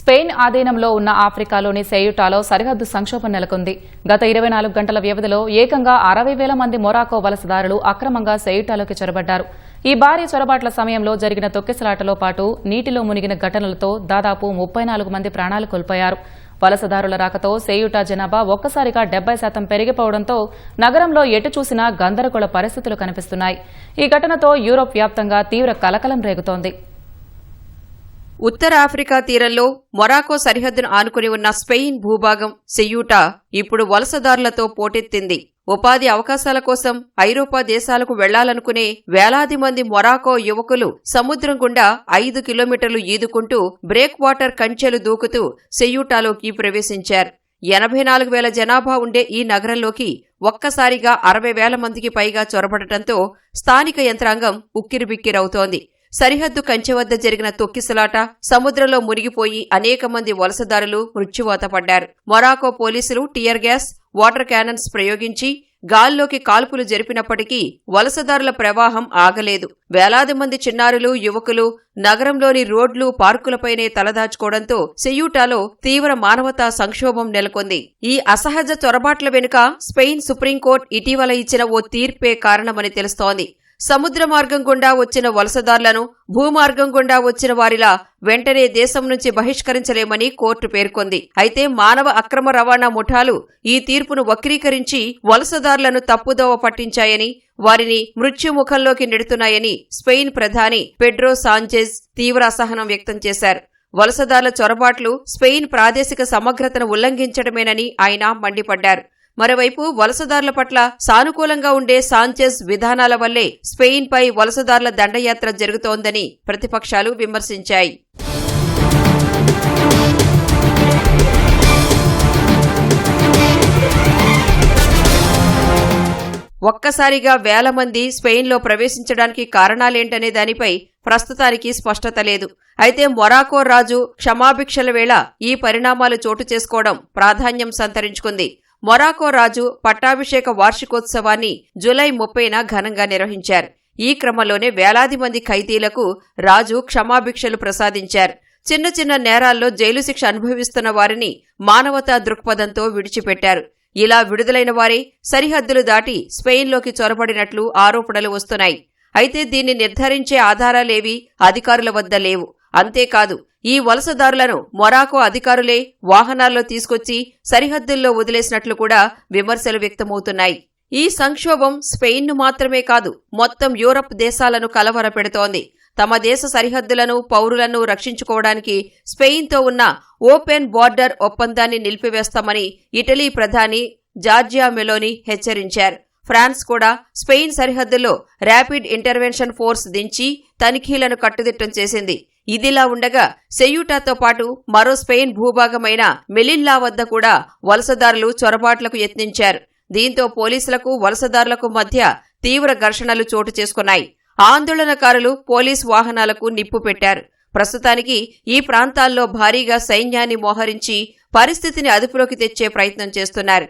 Spain ఆధీనంలో ఉన్న ఆఫ్రికాలోని సెయూటాలో సరిహద్దు సంక్షోభం నెలకొంది. గత 24 గంటల వ్యవధిలో ఏకంగా 60,000 మంది మొరాకో వలసదారులు అక్రమంగా సెయూటాలోకి చొరబడ్డారు. ఈ భారీ చొరబాట్ల సమయంలో జరిగిన తొక్కిసలాటలో పాటు నీటిలో మునిగిన ఘటనలతో దాదాపు 34 మంది ప్రాణాలు కోల్పోయారు. వలసదారుల రాకతో సెయూటా జనాభా ఒక్కసారిగా 70% పెరిగిపోవడంతో నగరంలో ఎటు చూసినా గందరగోళ పరిస్థితులు కనిపిస్తున్నాయి. ఈ ఘటనతో యూరోప్ వ్యాప్తంగా తీవ్ర కలకలం రేగుతోంది. ఉత్తర ఆఫ్రికా తీరంలో మొరాకో సరిహద్దును ఆనుకుని ఉన్న స్పెయిన్ భూభాగం సెయూటా ఇప్పుడు వలసదారులతో పోటెత్తింది. ఉపాధి అవకాశాల కోసం ఐరోపా దేశాలకు వెళ్లాలనుకునే వేలాది మంది మొరాకో యువకులు సముద్రం గుండా 5 కిలోమీటర్లు ఈదుకుంటూ బ్రేక్ వాటర్ కంచెలు దూకుతూ సెయూటాలోకి ప్రవేశించారు. 84,000 జనాభా ఉండే ఈ నగరంలోకి ఒక్కసారిగా 60,000 మందికి పైగా చొరబడటంతో స్థానిక యంత్రాంగం ఉక్కిరిబిక్కిరవుతోంది. సరిహద్దు కంచె వద్ద జరిగిన తొక్కిసలాట, సముద్రంలో మునిగిపోయి అనేక మంది వలసదారులు మృత్యువాత పడ్డారు. మొరాకో పోలీసులు టియర్ గ్యాస్, వాటర్ క్యానన్స్ ప్రయోగించి గాల్లోకి కాల్పులు జరిపినప్పటికీ వలసదారుల ప్రవాహం ఆగలేదు. వేలాది మంది చిన్నారులు, యువకులు నగరంలోని రోడ్లు, పార్కులపైనే తలదాచుకోవడంతో సెయూటాలో తీవ్ర మానవతా సంక్షోభం నెలకొంది. ఈ అసహజ చొరబాట్ల వెనుక స్పెయిన్ సుప్రీంకోర్టు ఇటీవల ఇచ్చిన ఓ తీర్పే కారణమని తెలుస్తోంది. సముద్ర మార్గం గుండా వచ్చిన వలసదారులను భూమార్గం గుండా వచ్చిన వారిలా వెంటనే దేశం నుంచి బహిష్కరించలేమని కోర్టు పేర్కొంది. అయితే మానవ అక్రమ రవాణా ముఠాలు ఈ తీర్పును వక్రీకరించి వలసదారులను తప్పుదోవ పట్టించాయని, వారిని మృత్యుముఖంలోకి నెడుతున్నాయని స్పెయిన్ ప్రధాని పెడ్రో సాంచెజ్ తీవ్ర అసహనం వ్యక్తం చేశారు. వలసదారుల చొరబాట్లు స్పెయిన్ ప్రాదేశిక సమగ్రతను ఉల్లంఘించడమేనని ఆయన మండిపడ్డారు. మరోవైపు వలసదారుల పట్ల సానుకూలంగా ఉండే సాంచెజ్ విధానాల వల్లే స్పెయిన్పై వలసదారుల దండయాత్ర జరుగుతోందని ప్రతిపక్షాలు విమర్శించాయి. ఒక్కసారిగా వేల మంది స్పెయిన్లో ప్రవేశించడానికి కారణాలేంటనే దానిపై ప్రస్తుతానికి స్పష్టత లేదు. అయితే మొరాకో రాజు క్షమాభిక్షల వేళ ఈ పరిణామాలు చోటు చేసుకోవడం ప్రాధాన్యం సంతరించుకుంది. మొరాకో రాజు పట్టాభిషేక వార్షికోత్సవాన్ని జూలై 30న ఘనంగా నిర్వహించారు. ఈ క్రమంలోనే వేలాది మంది ఖైదీలకు రాజు క్షమాభిక్షలు ప్రసాదించారు. చిన్న చిన్న నేరాల్లో జైలు శిక్ష అనుభవిస్తున్న వారిని మానవతా దృక్పథంతో విడిచిపెట్టారు. ఇలా విడుదలైన వారే సరిహద్దులు దాటి స్పెయిన్లోకి చొరబడినట్లు ఆరోపణలు వస్తున్నాయి. అయితే దీన్ని నిర్ధారించే ఆధారాలేవీ అధికారుల వద్ద లేవు. అంతేకాదు, ఈ వలసదారులను మొరాకో అధికారులే వాహనాల్లో తీసుకొచ్చి సరిహద్దుల్లో వదిలేసినట్లు కూడా విమర్శలు వ్యక్తమవుతున్నాయి. ఈ సంక్షోభం స్పెయిన్ను మాత్రమే కాదు, మొత్తం యూరప్ దేశాలను కలవరపెడుతోంది. తమ దేశ సరిహద్దులను, పౌరులను రక్షించుకోవడానికి స్పెయిన్తో ఉన్న ఓపెన్ బార్డర్ ఒప్పందాన్ని నిలిపివేస్తామని ఇటలీ ప్రధాని జార్జియా మెలోని హెచ్చరించారు. ఫ్రాన్స్ కూడా స్పెయిన్ సరిహద్దులో ర్యాపిడ్ ఇంటర్వెన్షన్ ఫోర్స్ దించి తనిఖీలను కట్టుదిట్టం చేసింది. ఇదిలా ఉండగా సెయూటాతో పాటు మరో స్పెయిన్ భూభాగమైన మెలిల్లా వద్ద కూడా వలసదారులు చొరబాట్లకు యత్నించారు. దీంతో పోలీసులకు, వలసదారులకు మధ్య తీవ్ర ఘర్షణలు చోటు చేసుకున్నాయి. ఆందోళనకారులు పోలీసు వాహనాలకు నిప్పు పెట్టారు. ప్రస్తుతానికి ఈ ప్రాంతాల్లో భారీగా సైన్యాన్ని మోహరించి పరిస్థితిని అదుపులోకి తెచ్చే ప్రయత్నం చేస్తున్నారు.